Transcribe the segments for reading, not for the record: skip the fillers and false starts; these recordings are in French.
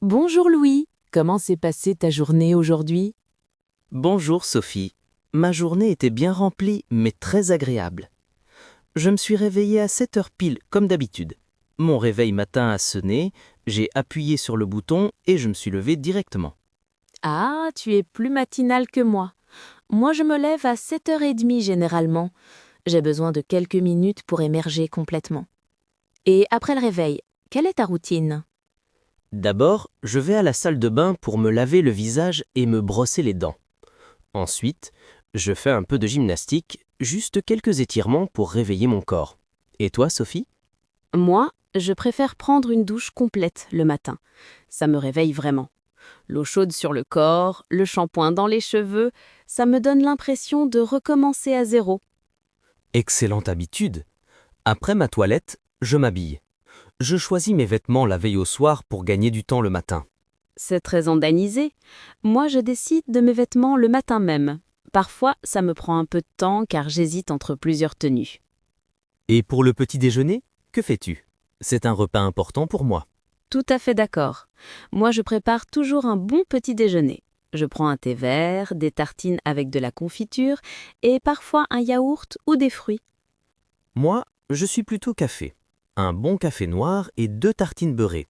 Bonjour Louis, comment s'est passée ta journée aujourd'hui? Bonjour Sophie. Ma journée était bien remplie, mais très agréable. Je me suis réveillé à 7 heures pile, comme d'habitude. Mon réveil matin a sonné, j'ai appuyé sur le bouton et je me suis levé directement. Ah, tu es plus matinal que moi. Moi, je me lève à 7h30 généralement. J'ai besoin de quelques minutes pour émerger complètement. Et après le réveil, quelle est ta routine? D'abord, je vais à la salle de bain pour me laver le visage et me brosser les dents. Ensuite, je fais un peu de gymnastique, juste quelques étirements pour réveiller mon corps. Et toi, Sophie? Moi, je préfère prendre une douche complète le matin. Ça me réveille vraiment. L'eau chaude sur le corps, le shampoing dans les cheveux, ça me donne l'impression de recommencer à zéro. Excellente habitude. Après ma toilette, je m'habille. Je choisis mes vêtements la veille au soir pour gagner du temps le matin. C'est très organisé. Moi, je décide de mes vêtements le matin même. Parfois, ça me prend un peu de temps car j'hésite entre plusieurs tenues. Et pour le petit déjeuner, que fais-tu? C'est un repas important pour moi. Tout à fait d'accord. Moi, je prépare toujours un bon petit déjeuner. Je prends un thé vert, des tartines avec de la confiture et parfois un yaourt ou des fruits. Moi, je suis plutôt café. Un bon café noir et 2 tartines beurrées.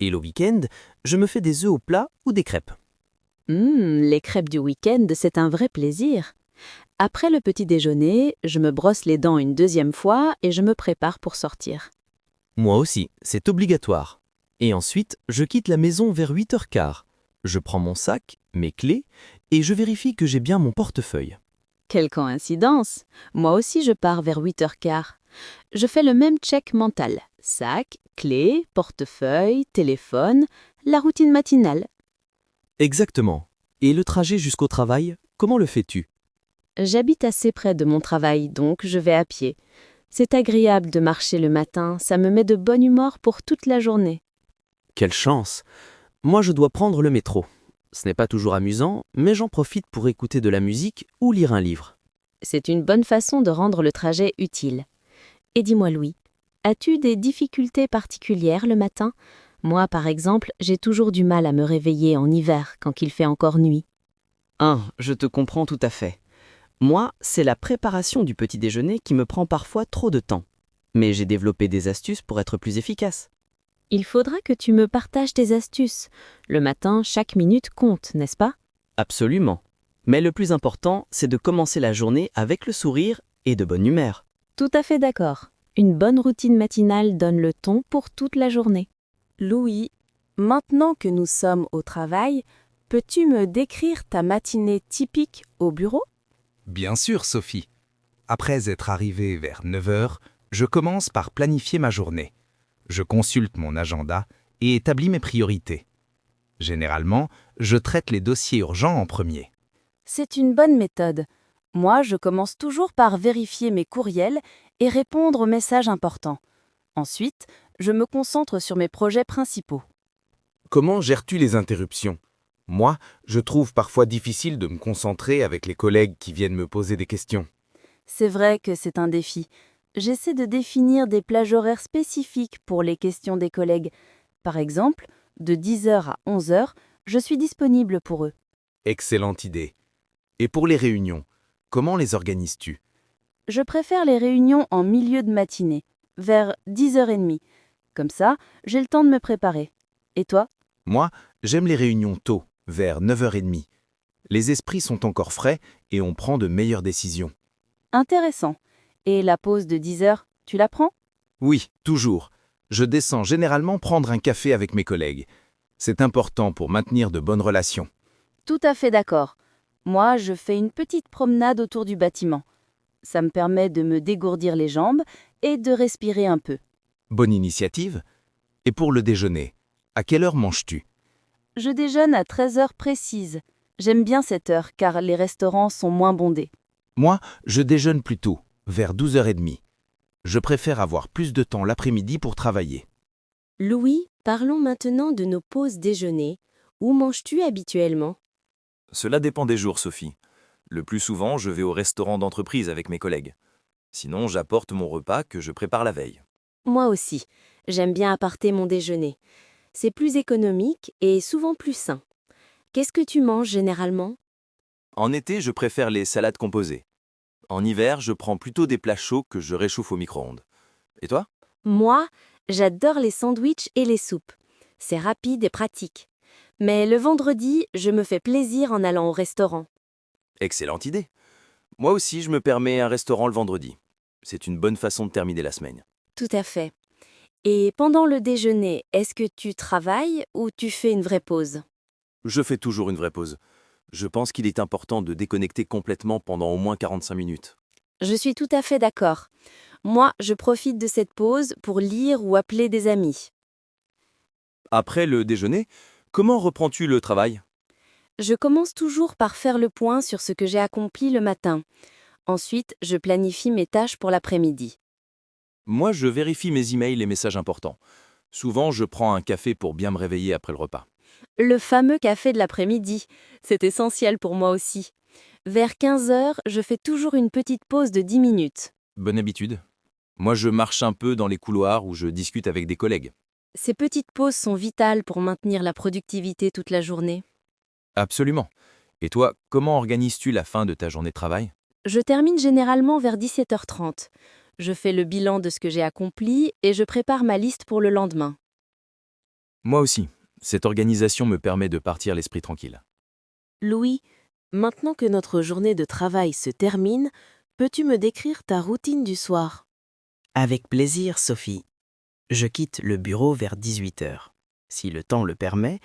Et le week-end, je me fais des œufs au plat ou des crêpes. Les crêpes du week-end, c'est un vrai plaisir. Après le petit déjeuner, je me brosse les dents une deuxième fois et je me prépare pour sortir. Moi aussi, c'est obligatoire. Et ensuite, je quitte la maison vers 8h15. Je prends mon sac, mes clés, et je vérifie que j'ai bien mon portefeuille. Quelle coïncidence! Moi aussi je pars vers 8h15. Je fais le même check mental. Sac, clé, portefeuille, téléphone, la routine matinale. Exactement. Et le trajet jusqu'au travail, comment le fais-tu? J'habite assez près de mon travail, donc je vais à pied. C'est agréable de marcher le matin, ça me met de bonne humeur pour toute la journée. Quelle chance! Moi, je dois prendre le métro. Ce n'est pas toujours amusant, mais j'en profite pour écouter de la musique ou lire un livre. C'est une bonne façon de rendre le trajet utile. Et dis-moi Louis, as-tu des difficultés particulières le matin? Moi, par exemple, j'ai toujours du mal à me réveiller en hiver quand il fait encore nuit. Je te comprends tout à fait. Moi, c'est la préparation du petit déjeuner qui me prend parfois trop de temps. Mais j'ai développé des astuces pour être plus efficace. Il faudra que tu me partages tes astuces. Le matin, chaque minute compte, n'est-ce pas? Absolument. Mais le plus important, c'est de commencer la journée avec le sourire et de bonne humeur. Tout à fait d'accord. Une bonne routine matinale donne le ton pour toute la journée. Louis, maintenant que nous sommes au travail, peux-tu me décrire ta matinée typique au bureau? Bien sûr, Sophie. Après être arrivé vers 9 heures, je commence par planifier ma journée. Je consulte mon agenda et établis mes priorités. Généralement, je traite les dossiers urgents en premier. C'est une bonne méthode. Moi, je commence toujours par vérifier mes courriels et répondre aux messages importants. Ensuite, je me concentre sur mes projets principaux. Comment gères-tu les interruptions? Moi, je trouve parfois difficile de me concentrer avec les collègues qui viennent me poser des questions. C'est vrai que c'est un défi. J'essaie de définir des plages horaires spécifiques pour les questions des collègues. Par exemple, de 10 heures à 11 heures, je suis disponible pour eux. Excellente idée. Et pour les réunions, comment les organises-tu? Je préfère les réunions en milieu de matinée, vers 10h30. Comme ça, j'ai le temps de me préparer. Et toi? Moi, j'aime les réunions tôt, vers 9h30. Les esprits sont encore frais et on prend de meilleures décisions. Intéressant. Et la pause de 10 heures, tu la prends? Oui, toujours. Je descends généralement prendre un café avec mes collègues. C'est important pour maintenir de bonnes relations. Tout à fait d'accord. Moi, je fais une petite promenade autour du bâtiment. Ça me permet de me dégourdir les jambes et de respirer un peu. Bonne initiative. Et pour le déjeuner, à quelle heure manges-tu? Je déjeune à 13 heures précises. J'aime bien cette heure car les restaurants sont moins bondés. Moi, je déjeune plus tôt, vers 12h30. Je préfère avoir plus de temps l'après-midi pour travailler. Louis, parlons maintenant de nos pauses déjeuner. Où manges-tu habituellement? Cela dépend des jours, Sophie. Le plus souvent, je vais au restaurant d'entreprise avec mes collègues. Sinon, j'apporte mon repas que je prépare la veille. Moi aussi. J'aime bien apporter mon déjeuner. C'est plus économique et souvent plus sain. Qu'est-ce que tu manges généralement? En été, je préfère les salades composées. En hiver, je prends plutôt des plats chauds que je réchauffe au micro-ondes. Et toi? Moi, j'adore les sandwichs et les soupes. C'est rapide et pratique. Mais le vendredi, je me fais plaisir en allant au restaurant. Excellente idée. Moi aussi, je me permets un restaurant le vendredi. C'est une bonne façon de terminer la semaine. Tout à fait. Et pendant le déjeuner, est-ce que tu travailles ou tu fais une vraie pause? Je fais toujours une vraie pause. Je pense qu'il est important de déconnecter complètement pendant au moins 45 minutes. Je suis tout à fait d'accord. Moi, je profite de cette pause pour lire ou appeler des amis. Après le déjeuner, comment reprends-tu le travail? Je commence toujours par faire le point sur ce que j'ai accompli le matin. Ensuite, je planifie mes tâches pour l'après-midi. Moi, je vérifie mes emails et messages importants. Souvent, je prends un café pour bien me réveiller après le repas. Le fameux café de l'après-midi, c'est essentiel pour moi aussi. Vers 15 heures, je fais toujours une petite pause de 10 minutes. Bonne habitude. Moi, je marche un peu dans les couloirs où je discute avec des collègues. Ces petites pauses sont vitales pour maintenir la productivité toute la journée. Absolument. Et toi, comment organises-tu la fin de ta journée de travail? Je termine généralement vers 17h30. Je fais le bilan de ce que j'ai accompli et je prépare ma liste pour le lendemain. Moi aussi. Cette organisation me permet de partir l'esprit tranquille. Louis, maintenant que notre journée de travail se termine, peux-tu me décrire ta routine du soir? Avec plaisir, Sophie. Je quitte le bureau vers 18 heures. Si le temps le permet,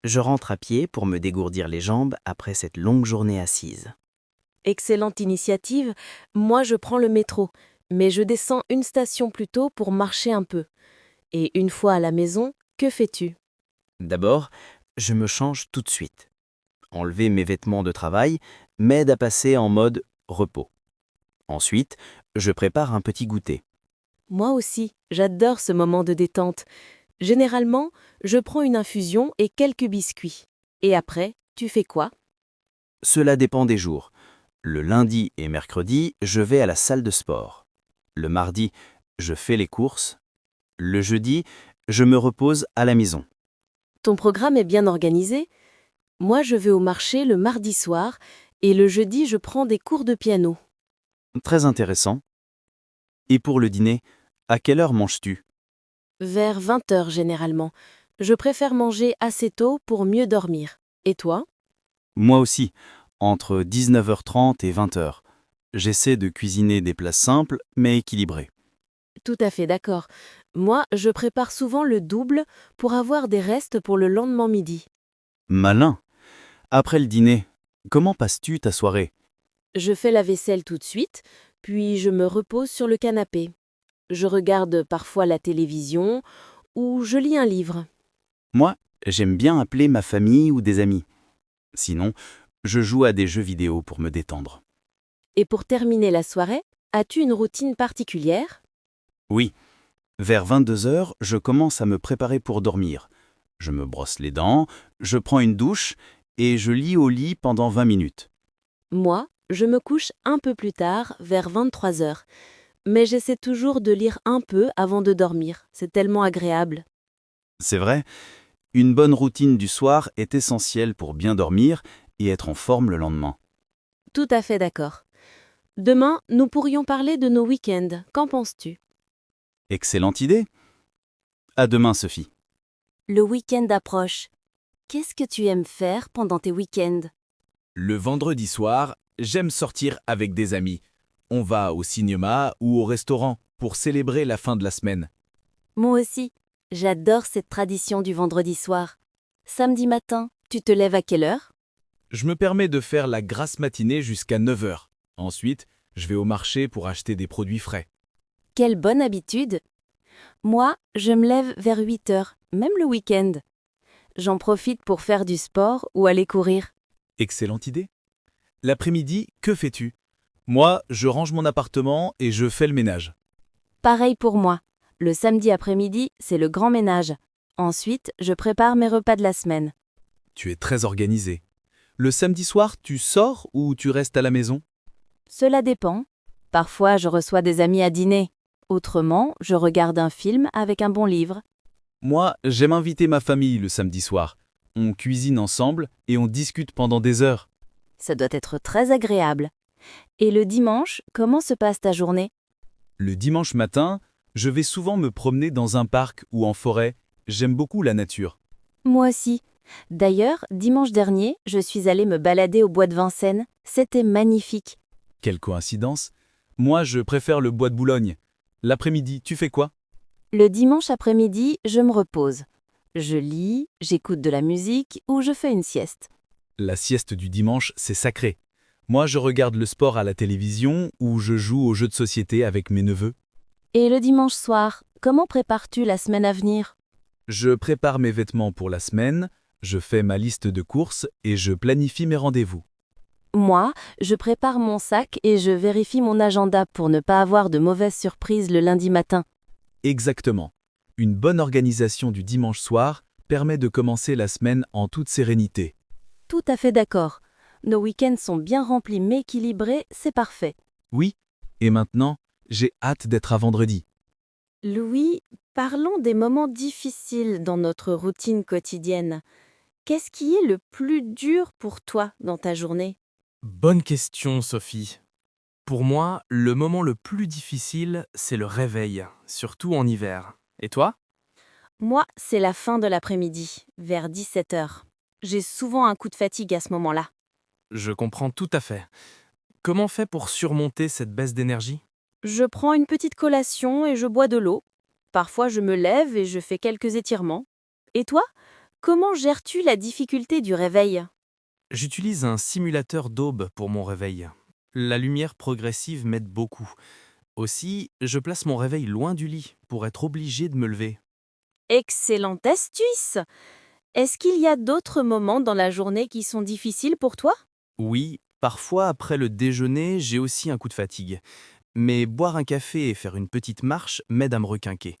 je rentre à pied pour me dégourdir les jambes après cette longue journée assise. Excellente initiative. Moi, je prends le métro, mais je descends une station plus tôt pour marcher un peu. Et une fois à la maison, que fais-tu? D'abord, je me change tout de suite. Enlever mes vêtements de travail m'aide à passer en mode repos. Ensuite, je prépare un petit goûter. Moi aussi, j'adore ce moment de détente. Généralement, je prends une infusion et quelques biscuits. Et après, tu fais quoi? Cela dépend des jours. Le lundi et mercredi, je vais à la salle de sport. Le mardi, je fais les courses. Le jeudi, je me repose à la maison. Ton programme est bien organisé? Moi, je vais au marché le mardi soir et le jeudi, je prends des cours de piano. Très intéressant. Et pour le dîner, à quelle heure manges-tu? Vers 20 heures généralement. Je préfère manger assez tôt pour mieux dormir. Et toi? Moi aussi, entre 19h30 et 20h. J'essaie de cuisiner des plats simples mais équilibrés. Tout à fait d'accord. Moi, je prépare souvent le double pour avoir des restes pour le lendemain midi. Malin. Après le dîner, comment passes-tu ta soirée? Je fais la vaisselle tout de suite, puis je me repose sur le canapé. Je regarde parfois la télévision ou je lis un livre. Moi, j'aime bien appeler ma famille ou des amis. Sinon, je joue à des jeux vidéo pour me détendre. Et pour terminer la soirée, as-tu une routine particulière? Oui. Vers 22h, je commence à me préparer pour dormir. Je me brosse les dents, je prends une douche et je lis au lit pendant 20 minutes. Moi, je me couche un peu plus tard, vers 23 heures. Mais j'essaie toujours de lire un peu avant de dormir. C'est tellement agréable. C'est vrai, une bonne routine du soir est essentielle pour bien dormir et être en forme le lendemain. Tout à fait d'accord. Demain, nous pourrions parler de nos week-ends. Qu'en penses-tu? Excellente idée. À demain, Sophie. Le week-end approche. Qu'est-ce que tu aimes faire pendant tes week-ends? Le vendredi soir, j'aime sortir avec des amis. On va au cinéma ou au restaurant pour célébrer la fin de la semaine. Moi aussi. J'adore cette tradition du vendredi soir. Samedi matin, tu te lèves à quelle heure? Je me permets de faire la grasse matinée jusqu'à 9 heures. Ensuite, je vais au marché pour acheter des produits frais. Quelle bonne habitude! Moi, je me lève vers 8 heures, même le week-end. J'en profite pour faire du sport ou aller courir. Excellente idée. L'après-midi, que fais-tu? Moi, je range mon appartement et je fais le ménage. Pareil pour moi. Le samedi après-midi, c'est le grand ménage. Ensuite, je prépare mes repas de la semaine. Tu es très organisé. Le samedi soir, tu sors ou tu restes à la maison? Cela dépend. Parfois, je reçois des amis à dîner. Autrement, je regarde un film avec un bon livre. Moi, j'aime inviter ma famille le samedi soir. On cuisine ensemble et on discute pendant des heures. Ça doit être très agréable. Et le dimanche, comment se passe ta journée? Le dimanche matin, je vais souvent me promener dans un parc ou en forêt. J'aime beaucoup la nature. Moi aussi. D'ailleurs, dimanche dernier, je suis allée me balader au bois de Vincennes. C'était magnifique. Quelle coïncidence. Moi, je préfère le bois de Boulogne. L'après-midi, tu fais quoi? Le dimanche après-midi, je me repose. Je lis, j'écoute de la musique ou je fais une sieste. La sieste du dimanche, c'est sacré. Moi, je regarde le sport à la télévision ou je joue aux jeux de société avec mes neveux. Et le dimanche soir, comment prépares-tu la semaine à venir? Je prépare mes vêtements pour la semaine, je fais ma liste de courses et je planifie mes rendez-vous. Moi, je prépare mon sac et je vérifie mon agenda pour ne pas avoir de mauvaises surprises le lundi matin. Exactement. Une bonne organisation du dimanche soir permet de commencer la semaine en toute sérénité. Tout à fait d'accord. Nos week-ends sont bien remplis mais équilibrés, c'est parfait. Oui, et maintenant, j'ai hâte d'être à vendredi. Louis, parlons des moments difficiles dans notre routine quotidienne. Qu'est-ce qui est le plus dur pour toi dans ta journée? Bonne question, Sophie. Pour moi, le moment le plus difficile, c'est le réveil, surtout en hiver. Et toi? Moi, c'est la fin de l'après-midi, vers 17h. J'ai souvent un coup de fatigue à ce moment-là. Je comprends tout à fait. Comment fait pour surmonter cette baisse d'énergie? Je prends une petite collation et je bois de l'eau. Parfois, je me lève et je fais quelques étirements. Et toi, comment gères-tu la difficulté du réveil? J'utilise un simulateur d'aube pour mon réveil. La lumière progressive m'aide beaucoup. Aussi, je place mon réveil loin du lit pour être obligé de me lever. Excellente astuce! Est-ce qu'il y a d'autres moments dans la journée qui sont difficiles pour toi? Oui, parfois après le déjeuner, j'ai aussi un coup de fatigue. Mais boire un café et faire une petite marche m'aide à me requinquer.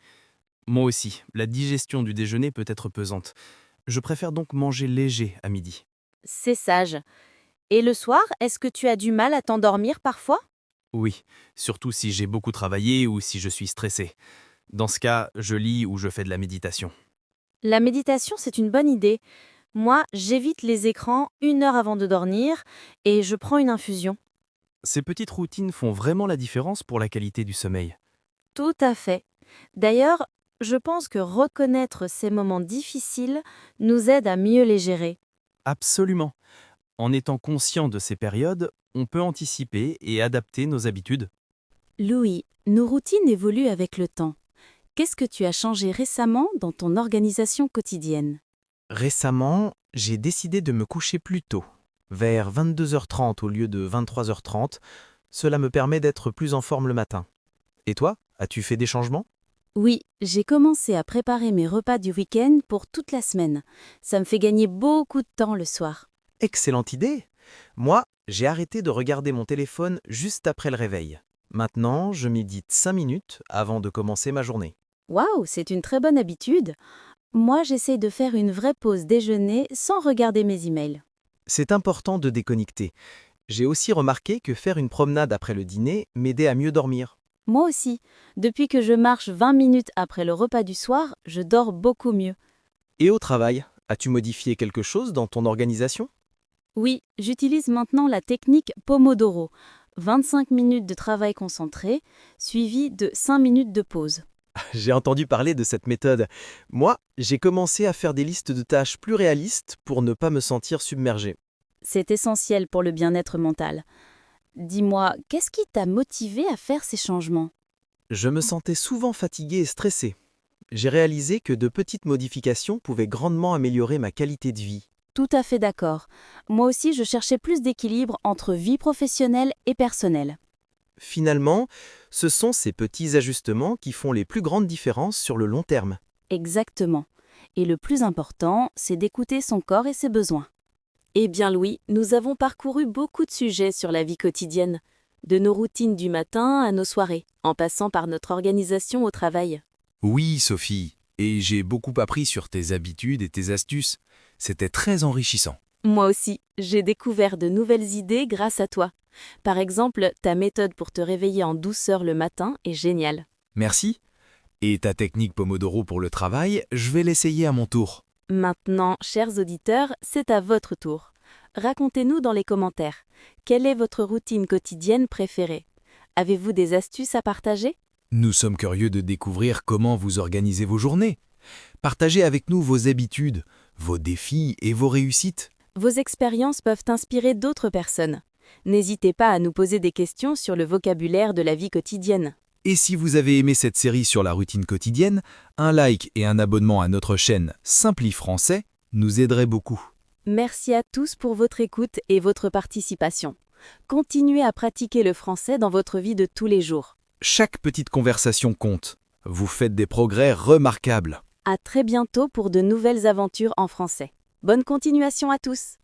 Moi aussi, la digestion du déjeuner peut être pesante. Je préfère donc manger léger à midi. C'est sage. Et le soir, est-ce que tu as du mal à t'endormir parfois? Oui, surtout si j'ai beaucoup travaillé ou si je suis stressé. Dans ce cas, je lis ou je fais de la méditation. La méditation, c'est une bonne idée. Moi, j'évite les écrans 1 heure avant de dormir et je prends une infusion. Ces petites routines font vraiment la différence pour la qualité du sommeil. Tout à fait. D'ailleurs, je pense que reconnaître ces moments difficiles nous aide à mieux les gérer. Absolument. En étant conscient de ces périodes, on peut anticiper et adapter nos habitudes. Louis, nos routines évoluent avec le temps. Qu'est-ce que tu as changé récemment dans ton organisation quotidienne? Récemment, j'ai décidé de me coucher plus tôt, vers 22h30 au lieu de 23h30. Cela me permet d'être plus en forme le matin. Et toi, as-tu fait des changements? Oui, j'ai commencé à préparer mes repas du week-end pour toute la semaine. Ça me fait gagner beaucoup de temps le soir. Excellente idée! Moi, j'ai arrêté de regarder mon téléphone juste après le réveil. Maintenant, je médite 5 minutes avant de commencer ma journée. Waouh, c'est une très bonne habitude. Moi, j'essaye de faire une vraie pause déjeuner sans regarder mes emails. C'est important de déconnecter. J'ai aussi remarqué que faire une promenade après le dîner m'aidait à mieux dormir. Moi aussi. Depuis que je marche 20 minutes après le repas du soir, je dors beaucoup mieux. Et au travail, as-tu modifié quelque chose dans ton organisation? Oui, j'utilise maintenant la technique Pomodoro. 25 minutes de travail concentré, suivi de 5 minutes de pause. J'ai entendu parler de cette méthode. Moi, j'ai commencé à faire des listes de tâches plus réalistes pour ne pas me sentir submergé. C'est essentiel pour le bien-être mental. Dis-moi, qu'est-ce qui t'a motivé à faire ces changements? Je me sentais souvent fatigué et stressé. J'ai réalisé que de petites modifications pouvaient grandement améliorer ma qualité de vie. Tout à fait d'accord. Moi aussi, je cherchais plus d'équilibre entre vie professionnelle et personnelle. Finalement, ce sont ces petits ajustements qui font les plus grandes différences sur le long terme. Exactement. Et le plus important, c'est d'écouter son corps et ses besoins. Eh bien Louis, nous avons parcouru beaucoup de sujets sur la vie quotidienne, de nos routines du matin à nos soirées, en passant par notre organisation au travail. Oui, Sophie, et j'ai beaucoup appris sur tes habitudes et tes astuces. C'était très enrichissant. Moi aussi, j'ai découvert de nouvelles idées grâce à toi. Par exemple, ta méthode pour te réveiller en douceur le matin est géniale. Merci. Et ta technique Pomodoro pour le travail, je vais l'essayer à mon tour. Maintenant, chers auditeurs, c'est à votre tour. Racontez-nous dans les commentaires, quelle est votre routine quotidienne préférée? Avez-vous des astuces à partager? Nous sommes curieux de découvrir comment vous organisez vos journées. Partagez avec nous vos habitudes, vos défis et vos réussites. Vos expériences peuvent inspirer d'autres personnes. N'hésitez pas à nous poser des questions sur le vocabulaire de la vie quotidienne. Et si vous avez aimé cette série sur la routine quotidienne, un like et un abonnement à notre chaîne Simpli Français nous aideraient beaucoup. Merci à tous pour votre écoute et votre participation. Continuez à pratiquer le français dans votre vie de tous les jours. Chaque petite conversation compte. Vous faites des progrès remarquables. À très bientôt pour de nouvelles aventures en français. Bonne continuation à tous!